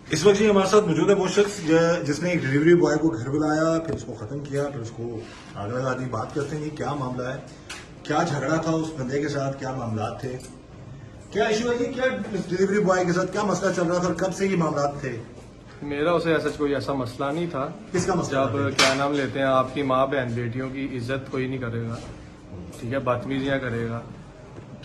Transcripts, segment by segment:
इस वक्त जी हमारे साथ मौजूद है वो शख्स जिसने एक डिलीवरी बॉय को घर बुलाया, फिर उसको खत्म किया, फिर उसको आग लगा दी। बात करते हैं कि क्या मामला है, क्या झगड़ा था उस बंदे के साथ, क्या मामला थे, क्या इशू है, क्या डिलीवरी बॉय के साथ क्या मसला चल रहा था और कब से ये मामला थे। मेरा उसे ऐसा कोई ऐसा मसला नहीं था। किसका मसला जब था? क्या नाम लेते हैं, आपकी माँ बहन बेटियों की इज्जत कोई नहीं करेगा, ठीक है, बदतमीजियाँ करेगा,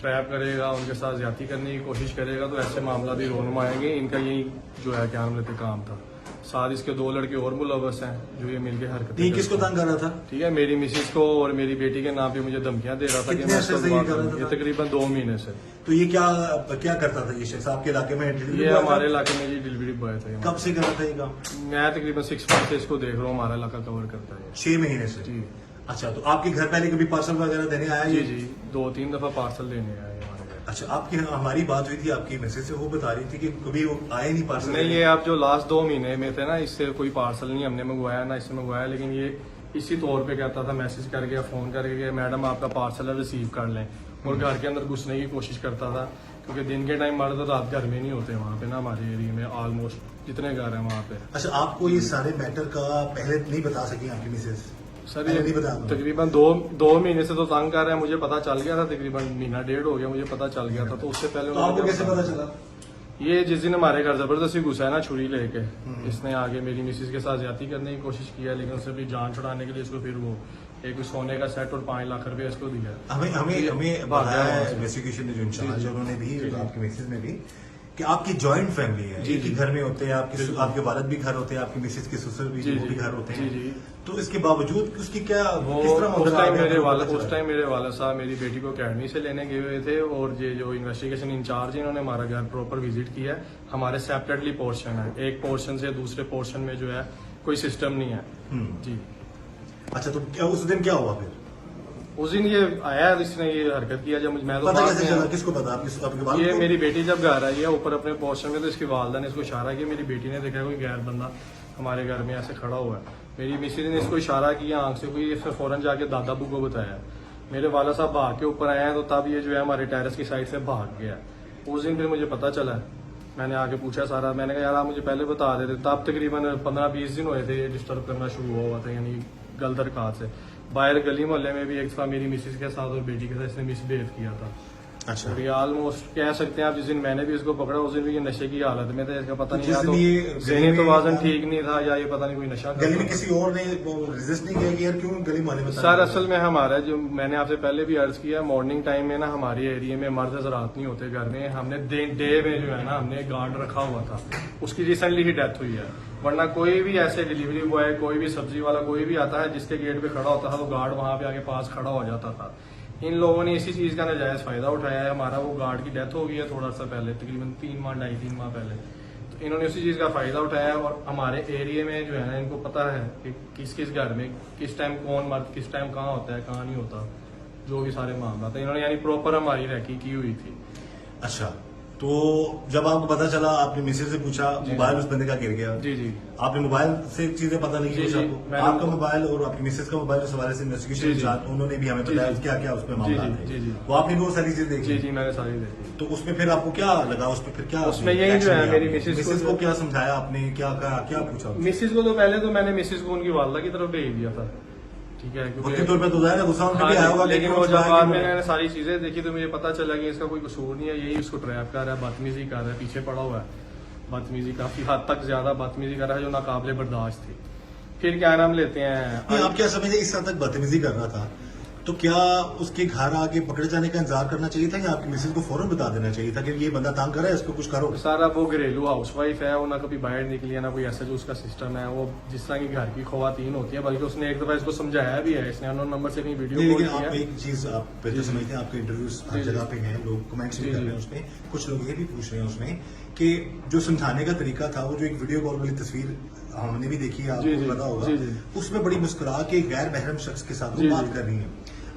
ट्रैप करेगा, उनके साथ ज्यादती करने की कोशिश करेगा, तो ऐसे मामला भी रोनमा आएंगे। इनका यही जो है क्या नाम लेते काम था। साथ इसके 2 लड़के और मुलव्वस हैं जो ये मिलके हरकतें ये किसको तंग कर रहा था? ठीक है, मेरी मिसेज को और मेरी बेटी के नाम पे मुझे धमकियां दे रहा था कि कितने मैं अरसे इसको से ये दुआ कर रहा करूं। था? ये तकरीबन 2 महीने से। तो ये क्या क्या करता था ये शख्स आपके इलाके में? डिलीवरी ये बॉय था? हमारे इलाके में ये डिलीवरी बॉय था। कब से कर रहा था ये काम? मैं तकरीबन 6 मंथ से इसको देख रहा हूँ, हमारा इलाका कवर करता है। 6 महीने से। जी अच्छा, तो आपके घर पहले कभी पार्सल वगैरह देने आया जी ये? जी 2-3 दफा पार्सल लेने आए हमारे घर। अच्छा, आपकी हमारी बात हुई थी आपकी मैसेज से, वो बता रही थी कि कभी वो आए नहीं पार्सल। नहीं, ये आप जो लास्ट 2 महीने में थे ना, इससे कोई पार्सल नहीं हमने मंगवाया, ना इससे मंगवाया, लेकिन ये इसी तौर पे कहता था, मैसेज करके या फोन करके, मैडम आपका पार्सल है रिसीव कर लें, और घर के अंदर घुसने की कोशिश करता था। क्योंकि दिन के टाइम हमारे तो रात घर में नहीं होते वहाँ पे ना, हमारे एरिया में ऑलमोस्ट जितने घर हैं वहाँ पे। अच्छा, आपको ये सारे मैटर का पहले नहीं बता सकी आपकी मिसेज? सर पहले ये नहीं बता? तकरीबन दो महीने से तो तंग कर रहे हैं। मुझे पता चल गया था, तकरीबन महीना 1.5 हो गया, मुझे पता चल गया था। तो उससे पहले तो आपको कैसे पता चला? ये जिस दिन हमारे घर जबरदस्ती घुसा है ना छुरी लेके, इसने आगे मेरी मिसेज के साथ ज्यादती करने की कोशिश किया, लेकिन उससे भी जान छुड़ाने के लिए इसको फिर वो एक सोने का सेट और 5 लाख रुपए इसको दिया। हमें हमें हमें भाग बताया गया है वहाँ से। इन्वेस्टिगेशन ने जो इंचार्ज जी, है उन्होंने भी, जी, जी। आपकी मिसेज ने भी, कि आपकी जॉइंट फैमिली है, जी, एक ही जी। घर में होते हैं, आपके बिल्कुल। आपके वालिद भी घर होते हैं, आपकी मिसेज के ससुर भी जी, वो भी जी। घर होते जी, हैं। जी। तो इसके बावजूद उसकी क्या वो किस तरह उस मंजर आ टाइम गया, मेरे आपको वाला पता उस चला? टाइम मेरे वाला साहब मेरी बेटी को अकेडमी से लेने गए हुए थे, और ये जो इन्वेस्टिगेशन इंचार्ज है इन्होंने हमारा घर प्रॉपर विजिट किया है। हमारे सेपरेटली पोर्शन है, एक पोर्शन से दूसरे पोर्शन में जो है कोई सिस्टम नहीं है। जी, अच्छा, तो क्या उस दिन क्या हुआ फिर? उस दिन ये आया, इसने ये हरकत किया। जब मैं तो पता बाद कैसे में चला? आया। किसको पता? आपके वालिद ये को? मेरी बेटी जब घर आई है ऊपर अपने पोर्शन में, तो इसकी वालदा ने इसको इशारा किया। मेरी बेटी ने देखा कोई गैर बंदा हमारे घर में ऐसे खड़ा हुआ है। मेरी मिसेज ने इसको इशारा किया आंख से कोई, इसने फौरन जाके दादा बू को बताया। मेरे वाला साहब भाग के ऊपर आए हैं, तो तब ये जो है हमारे टेरेस की साइड से भाग गया। उस दिन फिर मुझे पता चला, मैंने आके पूछा सारा, मैंने कहा यार आप मुझे पहले बता देते। तब तकरीबन 15-20 दिन हुए थे ये डिस्टर्ब करना शुरू हुआ था, यानी गलत हरकत से। बाहर गली मोहल्ले में भी एक दफा मेरी मिसेज के साथ और बेटी के साथ इसने मिसबिहेव किया था। अच्छा, और ये ऑलमोस्ट कह सकते हैं आप, जिस दिन मैंने भी इसको पकड़ा उस दिन भी ये नशे की हालत में था। इसका पता नहीं, जिस या दिन तो ये ज़हनी गली में- तवाज़ुन ठीक नहीं था, या ये पता नहीं कोई नशा गली में करता था। किसी और ने रेजिस्ट नहीं किया कि यार क्यों गली मोहल्ले में? सर असल में हमारा जो, मैंने आपसे पहले भी अर्ज किया, मॉर्निंग टाइम में ना हमारे एरिया में मर्द हजरात नहीं होते घर में। हमने डे में जो है ना हमने गार्ड रखा हुआ था, उसकी रिसेंटली ही डेथ हुई है। वरना कोई भी ऐसे डिलीवरी बॉय, कोई भी सब्जी वाला कोई भी आता है जिसके गेट पे खड़ा होता था, तो गार्ड वहां पे आके पास खड़ा हो जाता था। इन लोगों ने इसी चीज का नाजायज फायदा उठाया है। हमारा वो गार्ड की डेथ हो गई है थोड़ा सा पहले, तकरीबन 3-3 माह पहले। तो इन्होंने उसी चीज का फायदा उठाया है, और हमारे एरिया में जो है ना इनको पता है कि किस किस घर में किस टाइम कौन मर्द किस टाइम कहाँ होता है, कहाँ नहीं होता, जो भी सारे मामला था इन्होंने यानी प्रॉपर हमारी रैकी की हुई थी। अच्छा, तो जब आपको पता चला, आपने मिसेज से पूछा, जी। मोबाइल उस बंदे का गिर गया, जी जी आपने मोबाइल से चीजें पता नहीं जी, की जी, आपको? मैंने- आपका मोबाइल और आपकी मिसेज का मोबाइल उस हवाले से इन्वेस्टिगेशन जी, जी। उन्होंने भी हमें जी, बताया जी। क्या क्या उसमें जी, मामला जी, थे। जी, जी। वो आपने वो सारी चीजें जी देखी? जी मैंने सारी देखी। तो उसमें फिर आपको क्या लगा? उसमें फिर क्या उसमें यही जो है मेरी मिसेज को मिसेज को क्या समझाया आपने, क्या क्या क्या पूछा? मिसिज को तो पहले तो मैंने मिसिज को उनकी वालदा की तरफ भेज दिया था, ठीक है, उसके तौर पर तो जाएगा गुस्सा उनका भी हाँ, आया होगा, लेकिन क्यों वो जब छुपाया बाद क्यों? में मैंने सारी चीजें देखी तो मुझे पता चला कि इसका कोई कसूर नहीं है, यही उसको ट्रैप कर रहा है, बदतमीजी कर रहा है, पीछे पड़ा हुआ है, बदतमीजी काफी हद तक ज्यादा बदतमीजी कर रहा है जो नाकाबिले बर्दाश्त थी। फिर क्या नाम लेते हैं, नहीं, आप क्या समझे इस हद तक बदतमीजी कर रहा था, तो क्या उसके घर आके पकड़े जाने का इंतजार करना चाहिए था, या आपकी मिसेज को फौरन बता देना चाहिए था कि ये बंदा तंग कर रहा है, इसको कुछ करो? सारा वो घरेलू हाउस वाइफ है, वो ना कभी बाहर निकली है, ना कोई ऐसा जो उसका सिस्टम है। वो जिस तरह की घर की खवातीन होती है, बल्कि उसने एक दफा इसको समझाया भी है, इसने अननोन नंबर से कहीं वीडियो नहीं, कॉल लेकिन किया आप एक चीज आप बेहतर जी, जी। समझते हैं, आपके इंटरव्यूज हर जी, जी। जगह पे हैं, लोग कमेंट्स भी जी, कर रहे जी। हैं उसमें, कुछ लोग ये भी पूछ रहे हैं उसमें कि जो समझाने का तरीका था, वो जो एक वीडियो कॉल वाली तस्वीर हमने भी देखी है, जी, आपको जी। पता होगा, जी, जी। उसमें बड़ी मुस्कुरा के गैर महरम शख्स के साथ वो जी, बात जी। कर रही है।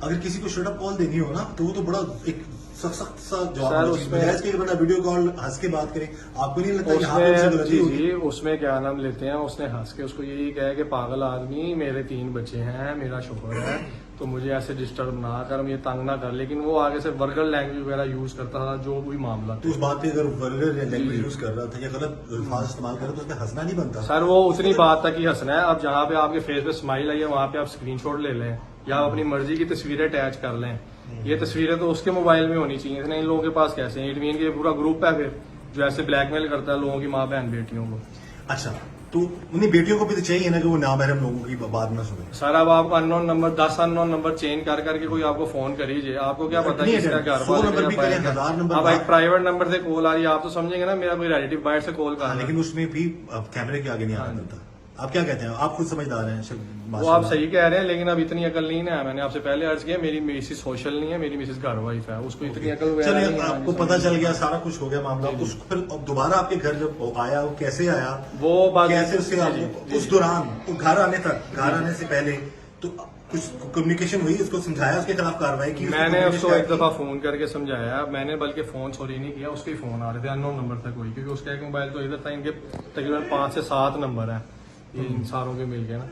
अगर किसी को शट अप कॉल देनी हो ना, तो वो तो बड़ा एक सख्त सा सर, जवाब उसमें- बजाय इसके कि बंदा वीडियो कॉल हंस के बात करे, आपको नहीं लगता यहाँ पे उनसे उसमें गलती जी होगी? जी उसमें क्या नाम लेते हैं, उसने हंस के उसको यही कहा कि पागल आदमी, मेरे 3 बच्चे हैं, मेरा शोहर है, तो मुझे ऐसे डिस्टर्ब ना कर, मुझे तंग ना कर। लेकिन वो आगे से वर्गल लैंग्वेज वगैरह यूज करता था, जो कोई मामला तो उस बात पे अगर वर्गर लैंग्वेज यूज कर रहा था या गलत अल्फाज इस्तेमाल कर रहा था, तो उसमें हंसना नहीं बनता। सर वो उतनी बात तक ही हंसना है। अब जहाँ पे आपके फेस पे स्माइल आई है वहाँ पे आप स्क्रीनशॉट ले लें या आप अपनी मर्जी की तस्वीरें अटैच कर लें। ये तस्वीरें तो उसके मोबाइल में होनी चाहिए, इतने इन लोगों के पास कैसे हैं? इट मीन कि पूरा ग्रुप है फिर जो ऐसे ब्लैकमेल करता है लोगों की माँ बहन बेटियों को। अच्छा, तो उन्हीं बेटियों को भी तो चाहिए ना कि वो नामहरम लोगों की बात ना सुने। सर अब आप unknown number 10 unknown number change कर करके कोई आपको फोन कर हीजिए, आपको क्या पता नहीं, किसका घर 100 नंबर भी करें, 1000 नंबर अब एक प्राइवेट नंबर से कॉल आ रही है, आप तो समझेंगे ना मेरा कोई रिलेटिव बाहर से कॉल कर रहा है। लेकिन उसमें भी अब कैमरे के आगे नहीं आना मिलता। आप क्या कहते हैं? आप खुद समझदार हैं। वो आप सही कह रहे हैं, लेकिन अब इतनी अकल नहीं है। मैंने आपसे पहले अर्ज किया, मेरी मिसिस सोशल नहीं है, मेरी मिसिस घर वाइफ है, उसको इतनी अकल वगैरह चलिए, नहीं है। आपको पता चल गया, सारा कुछ हो गया मामला। उसको फिर अब दोबारा आपके घर जब आया, वो कैसे आया, वो बात कैसे उससे जी, आपको जी, उस दौरान वो घर आने तक, घर आने से पहले तो कुछ कम्युनिकेशन हुई, उसको समझाया, उसके खिलाफ कार्रवाई की? मैंने उसको एक दफा फोन करके समझाया। मैंने बल्कि फोन सॉरी नहीं किया, उसके ही फोन आ रहे थे अननोन नंबर था कोई, क्योंकि उसका एक मोबाइल तो इधर था, इनके तकरीबन 5 से 7 नंबर है ये इन सारों के मिल के ना।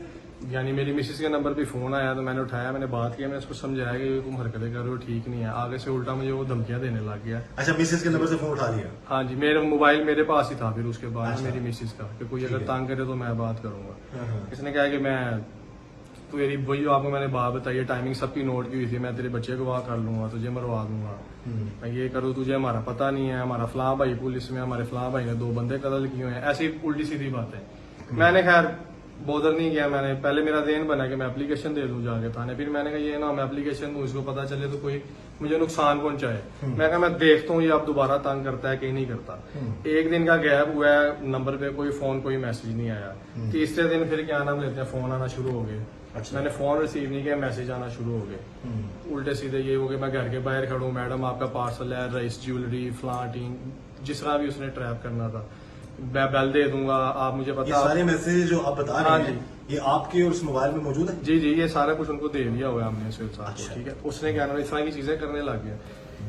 यानी मेरी मिसिस के नंबर पे फोन आया तो मैंने उठाया, मैंने बात किया, मैंने उसको समझाया कि ये तुम हरकतें कर रहे हो ठीक नहीं है। आगे से उल्टा मुझे वो धमकियां देने लग गया। अच्छा, मिसेस के नंबर से फोन उठा लिया? हाँ जी, मेरा मोबाइल मेरे पास ही था फिर उसके बाद अच्छा। मेरी मिसिस का, कि कोई अगर ठीक है। तंग करे तो मैं बात करूंगा। हाँ। इसने कहा कि मैं तो मेरी वही जो आपको मैंने बात बताई है, टाइमिंग सबकी नोट की हुई थी, मैं तेरे बच्चे को वहाँ कर लूंगा, तुझे मरवा दूंगा, मैं ये करूँ, तुझे हमारा पता नहीं है, हमारा फलां भाई पुलिस में, हमारे फलां भाई ने 2 बंदे कत्ल किए हैं, ऐसी उल्टी सीधी बातें। मैंने खैर बोदर नहीं किया। मैंने पहले मेरा देन बना कि मैं एप्लीकेशन दे दूं जाके थाने, फिर मैंने कहा ये ना मैं एप्लीकेशन दूं, इसको पता चले तो कोई मुझे नुकसान पहुंचाए। मैं कहा मैं देखता हूँ ये अब दोबारा तंग करता है कि नहीं करता। एक दिन का गैप हुआ है, नंबर पे कोई फोन कोई मैसेज नहीं आया। तीसरे दिन फिर क्या नाम लेते हैं फोन आना शुरू हो गए। अच्छा। मैंने फोन रिसीव नहीं किया, मैसेज आना शुरू हो गए उल्टे सीधे। ये हो गया मैं घर के बाहर खड़ा हूँ, मैडम आपका पार्सल है, राइस ज्वेलरी फ्लाटिंग, जिस तरह भी उसने ट्रैप करना था, मैं बेल दे दूंगा, आप मुझे ये बता। सारे मैसेज जो आप बता हाँ रहे हैं, ये आपके और उस मोबाइल में मौजूद है? जी जी, ये सारा कुछ उनको दे दिया हुआ है हमने इसके साथ। अच्छा। ठीक है, उसने क्या नाम इस तरह की चीजें करने लग गया।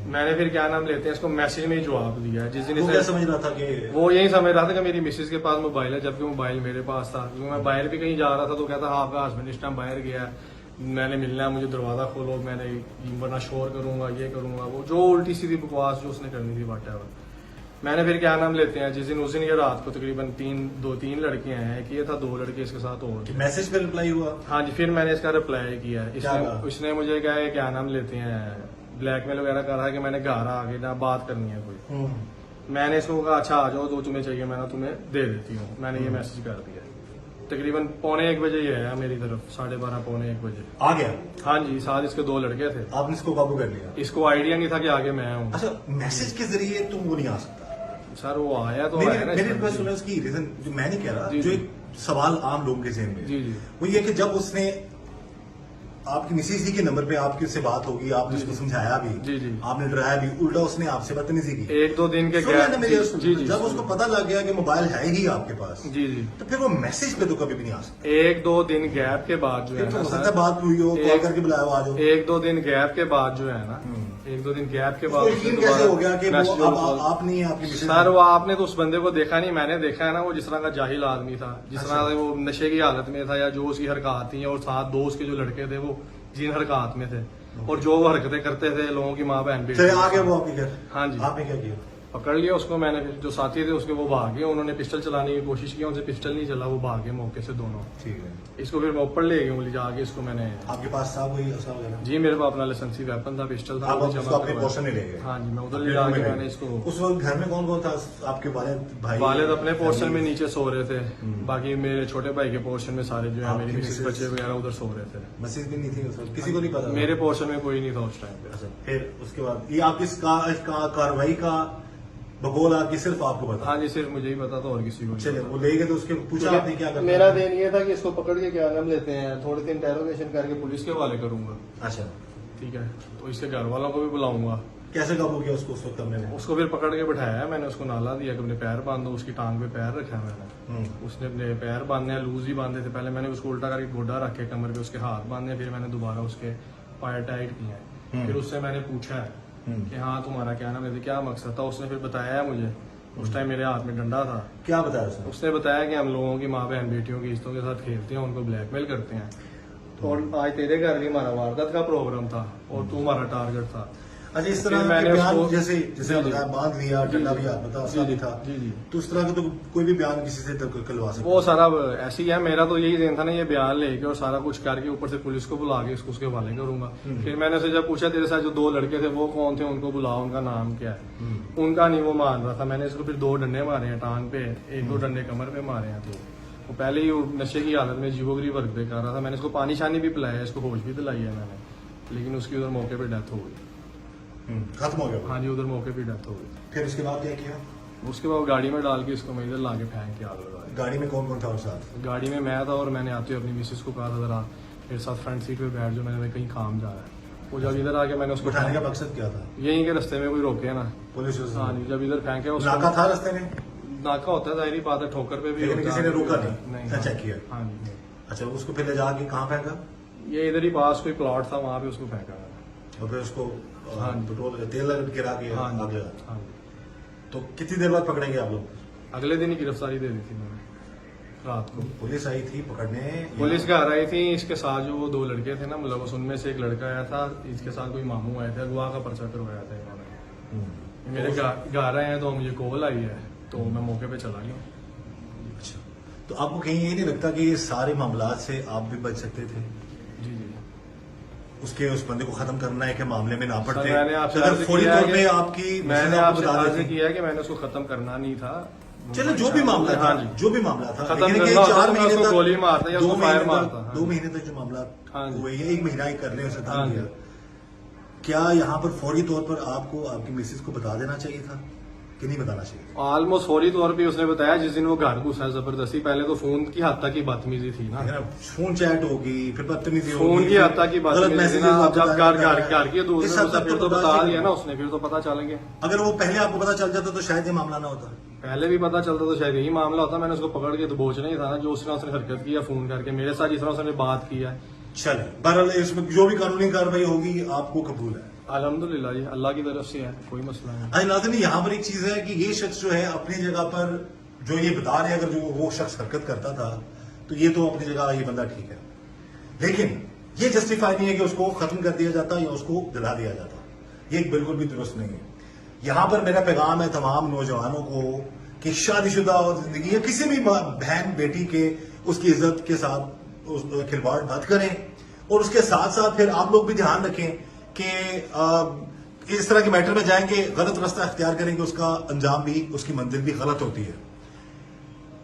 मैंने फिर क्या नाम लेते हैं इसको मैसेज में ही जवाब दिया है। जिस दिन वो क्या इसे समझ रहा था कि वो यही समझ रहा था कि मेरी मिसेज के पास मोबाइल है, जबकि मोबाइल मेरे पास था। क्योंकि मैं बाहर भी कहीं जा रहा था तो कहता हाँ आपका हस्बैंड इस टाइम बाहर गया है, मैंने मिलना है, मुझे दरवाजा खोलो, मैंने वरना शोर करूंगा, ये करूंगा, वो जो उल्टी सीधी बकवास जो उसने करनी थी वाटेवर। मैंने फिर क्या नाम लेते हैं जिस दिन उस दिन ये रात को तकरीबन 2-3 लड़कियां हैं, एक ये था, 2 लड़के इसके साथ और थे। मैसेज पे रिप्लाई हुआ? हाँ जी, फिर मैंने इसका रिप्लाई किया। क्या कहा? इसने मुझे कहा है क्या नाम लेते हैं ब्लैकमेल वगैरह कर रहा है कि मैंने घर आके ना बात करनी है कोई। मैंने इसको कहा अच्छा आ जाओ, जो तुम्हें चाहिए मैं ना तुम्हें दे देती हूँ। मैंने ये मैसेज कर दिया। तकरीबन 1:45 बजे ये आया मेरी तरफ, 12:30 1:45 बजे आ गया? हाँ जी, साथ इसके 2 लड़के थे। आपने इसको काबू कर लिया? इसको आइडिया नहीं था कि आगे मैं हूँ। अच्छा, मैसेज के जरिए तुम वो नहीं आ सकता? सर वो आया तो मेरी आया ना मेरी इसका। रिक्वेस्ट सुनो, उसकी रीजन जो मैं नहीं कह रहा, जी, जो जी। एक सवाल आम लोगों के जहन में जी जी वो ये कि जब उसने आपकी मिसेज ही के नंबर पे आपकी उससे बात होगी, आपने उसको समझाया भी, जी, जी। आपने डराया भी, उल्टा उसने आपसे बदतमीजी की। 1-2 दिन के सुनो ना मेरी गैप। सुनो। जी जी जब उसको पता लग गया कि मोबाइल है ही आपके पास, जी जी तो फिर वो मैसेज पे तो कभी भी नहीं आ सकता। 1-2 दिन गैप के बाद जो है फिर तो ना हो सर, सकता है बात हुई हो, कॉल करके बुलाया हो, आ जाओ। 1-2 दिन गैप के बाद जो है ना, 1-2 दिन गैप के बाद उसको यकीन कैसे हो गया कि वो मैसेज अब कॉल- आप नहीं है, आपकी मिसेज? सर वो आपने तो उस बंदे को देखा नहीं, मैंने देखा है ना, वो जिस तरह का जाहिल आदमी था, जिस अच्छा। तरह से वो नशे की हालत में था, या जो उसकी हरकत थी, और साथ 2 उसके जो लड़के थे वो जिन हरकत में थे, और जो वो हरकतें करते थे लोगों की माँ बहन चले आ गया वो आपके घर? हाँ जी। आपने क्या किया? पकड़ लिया उसको मैंने। फिर जो साथी थे उसके वो भाग गए, उन्होंने पिस्टल चलाने की कोशिश की, उनसे पिस्टल नहीं चला, वो भाग गए मौके से दोनों। ठीक है। इसको फिर मैं ऊपर ले गया, ले जाके इसको मैंने। आपके पास था कोई असला वगैरह? जी मेरे पास अपना लाइसेंसी वेपन था, पिस्टल था, आप वो उसको जमा अपने करवाया। पोर्शन में ले गए? हाँ जी, मैं उधर अपने ले रूम में जाके ले मैंने गए। इसको। उस वक्त घर में कौन कौन था? आपके वालिद भाई? वालिद अपने पोर्शन में फैमिली? नीचे सो रहे थे, बाकी मेरे छोटे भाई के पोर्शन में सारे जो है आपकी मेरी मिसेस मिसेस? बच्चे वगैरह उधर सो रहे थे। मैसेज भी नहीं थी उस वक्त? किसी को नहीं पता? मेरे पोर्शन में कोई नहीं था उस टाइम पे। अच्छा, फिर उसके बाद ये आप इसका कार्रवाई का बगौल आपकी सिर्फ आपको पता? हाँ जी, सिर्फ मुझे ही पता था और किसी को नहीं चलिए, पता। वो ले गए तो उसके पूछा आपने क्या करना? मेरा दिन ये था कि इसको पकड़ के क्या नाम लेते हैं, थोड़ी सी इंटेरोगेशन करके पुलिस के हवाले करूंगा। अच्छा, ठीक है, तो इसके घर वालों को भी बुलाऊंगा। कैसे काबू किया उसको उस वक्त हमने? उसको फिर पकड़ के बिठाया है मैंने, उसको नाला दिया कि अपने पैर बांधो, उसकी टांग पे पैर रखा है मैंने। उसने अपने पैर बांधने हैं, लूज ही बांधे थे। पहले मैंने उसको उल्टा करके गोडा रख के कमर पे उसके हाथ बांधे, फिर मैंने दोबारा उसके पैर टाइट किए हैं। फिर उससे मैंने पूछा है कि हाँ तुम्हारा क्या नाम है, क्या मकसद था। उसने फिर बताया मुझे, उस टाइम मेरे हाथ में डंडा था। क्या बताया उसने? उसने बताया कि हम लोगों की माँ बहन बेटियों की रिश्तों के साथ खेलते हैं, उनको ब्लैकमेल करते हैं, तो और आज तेरे घर भी हमारा वारदात का प्रोग्राम था और तू हमारा टारगेट था। अच्छा, इस फिर तरह मैंने के बयान उसको- जैसे जैसे जी, जी। बताया, बांध लिया, जी, डंडा जी। भी हाथ में था, जी, असला भी जी। था, जी, जी। तो उस तरह का तो कोई भी बयान किसी से करवा सकता वो है। सारा ऐसे ही है। मेरा तो यही दिन था ना, ये बयान लेके और सारा कुछ करके ऊपर से पुलिस को बुला के उसके हवाले करूंगा। फिर मैंने उसे जब पूछा तेरे साथ जो 2 लड़के थे वो कौन थे, उनको बुलाओ, उनका नाम क्या है। उनका नहीं वो मान रहा था। मैंने इसको फिर 2 डंडे मारे हैं टांग पे, 1-2 डंडे कमर पे मारे हैं। तो वो पहले ही वो नशे की हालत में जीवोगरी वर्क पे कर रहा था। मैंने इसको पानी शानी भी पिलाया, इसको होश भी दिलाई है मैंने, लेकिन उसकी उधर मौके पे डेथ हो गई। खत्म हो गया। हाँ जी, उधर मौके पे डेथ हो गई। फिर उसके बाद क्या किया? उसके बाद गाड़ी में डाल के इसको मैं इधर लाके फेंक के आग लगा दी। गाड़ी में कौन कौन था और साथ? गाड़ी में मैं था और मैंने आते हुए अपनी मिसेस को कहा था जरा मेरे साथ फ्रंट सीट पे बैठ जो, मैंने कहीं काम जा रहा है। वो जब इधर आके मैंने उसको उठाने का मकसद क्या था? यहीं के रास्ते में कोई रोके ना। पुलिस हाँ जी, जब इधर फेंके उसको नाका था रास्ते में? नाका होता है, जाहिर बात है, ठोकर पे भी लेकिन होता किसी है। ने रोका नहीं अच्छा किया। हाँ जी। अच्छा, उसको फिर ले जाके कहाँ फेंका? ये इधर ही पास कोई प्लॉट था, वहां पे उसको फेंका मैंने। और फिर उसको हाँ। पेट्रोल तेल गिरा के हाँ आग जी, लगा। हाँ जी। तो कितनी देर बाद पकड़ेंगे आप लोग? अगले दिन ही गिरफ्तारी दे दी थी मैंने रात को। पुलिस आई थी पकड़ने? पुलिस घर आई थी, इसके साथ जो वो 2 लड़के थे ना मुलवस, उनमें से एक लड़का आया था, इसके साथ कोई मामू आए थे, अगवा का पर्चा करवाया था इन्होंने। मेरे घर आए हैं तो मुझे कॉल आई है, तो मैं मौके पे चला गया। अच्छा, तो आपको कहीं ये नहीं लगता कि ये सारे मामला से आप भी बच सकते थे? जी जी। उसके उस बंदे को खत्म करना है कि मामले में ना सर, पड़ते? मैंने आपसे अगर अर्ज फौरी किया तौर है पे कि- आपकी मैंने आपको आपसे बता अर्ज देती। किया है कि मैंने उसको खत्म करना नहीं था। चलो, जो भी मामला था, हाँ जी। जो भी मामला था, खत्म लेकिन करना ये होता 4 तो मैं महीने उसको तक, गोली मारता या 2 उसको महीने फायर तक, मारता। हाँ 2 जी। महीने तक जो मामला हाँ जी। हुए, या 1 महीना ही करने उसे हाँ तंग जी। किया, क्या यहाँ पर फौरी तौर पर आपको आपकी मिसेज को बता देना चाहिए था कि नहीं बताना चाहिए? ऑलमोस्ट फौरी तौर पे उसने बताया जिस दिन वो घर घुसा जबरदस्ती। पहले तो फोन की हद तक की बदतमीजी थी ना, है ना? फोन चैट होगी, फिर बदतमीजी होगी, फोन की हद तक की बात। गलत मैसेज जब घर की दूर से उसे फिर तो बता दिया ना उसने, फिर तो पता चल गया। अगर वो पहले आपको पता चल जाता तो शायद ये मामला ना होता। पहले भी पता चलता तो शायद यही मामला होता। मैंने उसको पकड़ के दबोचना ही था ना, जो उसने हरकत किया फोन करके मेरे साथ, जिस तरह उसने बात की है। चले, बहरहाल इसमें जो भी कानूनी कार्रवाई होगी आपको कबूल है? अल्हम्दुलिल्लाह जी, अल्लाह की तरफ से है, कोई मसला नहीं। अरे नाज़रीन, यहाँ पर एक चीज है कि ये शख्स जो है अपनी जगह पर जो ये बता रहे हैं, अगर जो वो शख्स हरकत करता था तो ये तो अपनी जगह ये बंदा ठीक है, लेकिन ये जस्टिफाई नहीं है कि उसको खत्म कर दिया जाता या उसको जला दिया जाता। ये बिल्कुल भी दुरुस्त नहीं है। यहाँ पर मेरा पैगाम है तमाम नौजवानों को कि शादीशुदा और जिंदगी या किसी भी बहन बेटी के उसकी इज्जत के साथ खिलवाड़ मत करें, और उसके साथ साथ फिर आप लोग भी ध्यान रखें कि इस तरह के मैटर में जाएंगे, गलत रास्ता अख्तियार करेंगे, उसका अंजाम भी, उसकी मंजिल भी गलत होती है।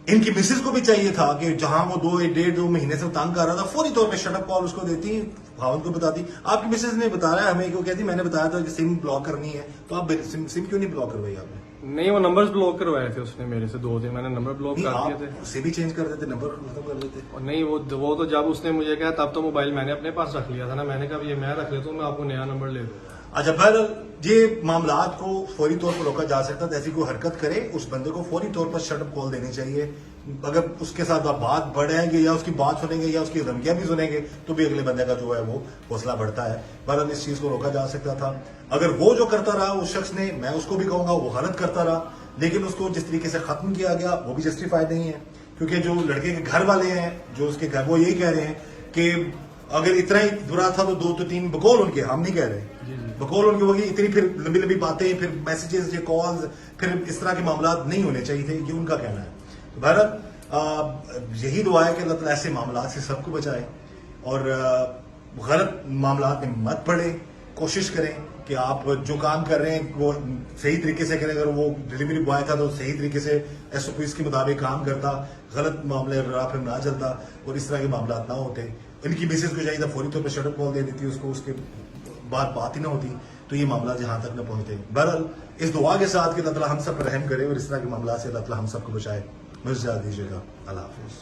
इनकी मिसेज को भी चाहिए था कि जहां वो 1.5-2 महीने से तंग कर रहा था, फौरी तौर पे शटअप कॉल उसको देती, भावन को बताती। आपकी मिसेज ने बताया हमें कि वो कहती मैंने बताया था कि सिम ब्लॉक करनी है, तो आप सिम क्यों नहीं ब्लॉक करवाई आपने? नहीं, वो नंबर्स ब्लॉक करवाए थे उसने मेरे से 2 दिन, मैंने नंबर ब्लॉक नहीं, कर दिए आप थे। उसे भी चेंज कर देते, नंबर खत्म कर देते। और नहीं, वो तो जब उसने मुझे कहा तब तो मोबाइल मैंने अपने पास रख लिया था ना। मैंने कहा ये मैं रख लेता हूँ, मैं आपको नया नंबर ले दूंगा। अच्छा, बहरहाल ये मामलात को फौरी तौर पर रोका जा सकता है। ऐसी कोई हरकत करे उस बंदे को फौरी तौर पर शटअप कॉल देनी चाहिए। अगर उसके साथ आप बात बढ़ाएंगे या उसकी बात सुनेंगे या उसकी धमकियां भी सुनेंगे तो भी अगले बंदे का जो है वो हौसला बढ़ता है। बहरहाल इस चीज को रोका जा सकता था। अगर वो जो करता रहा उस शख्स ने, मैं उसको भी कहूंगा वो गलत करता रहा, लेकिन उसको जिस तरीके से खत्म किया गया वो भी जस्टिफाइड नहीं है, क्योंकि जो लड़के के घर वाले हैं, जो उसके घर, वो यही कह रहे हैं कि अगर इतना ही बुरा था तो 2 तो 3 बकौल उनके, हम नहीं कह रहे, बकौल उनकी होगी, इतनी फिर लंबी लंबी बातें, फिर मैसेजेस, ये कॉल्स, फिर इस तरह के मामला नहीं होने चाहिए थे, ये उनका कहना है। तो बहरहाल यही दुआ है कि अल्लाह ताला ऐसे मामला से सबको बचाए और गलत मामला में मत पड़े। कोशिश करें कि आप जो काम कर रहे हैं वो सही तरीके से करें। अगर वो डिलीवरी बॉय था तो सही तरीके से SOPs के मुताबिक काम करता, गलत मामले राह पे ना चलता और इस तरह के मामला ना होते। इनकी मिसेज को चाहिए था फौरी तौर पर शटअप कॉल दे देती, उसको उसके बाद बात ही ना होती तो ये मामला जहां तक न पहुंचते। बहरहाल इस दुआ के साथ कि अल्लाह ताला हम सब पर रहम करे और इस तरह के मामला से अल्लाह ताला हम सबको बचाए। मुझे इजाज़त दीजिएगा। अल्लाह हाफिज।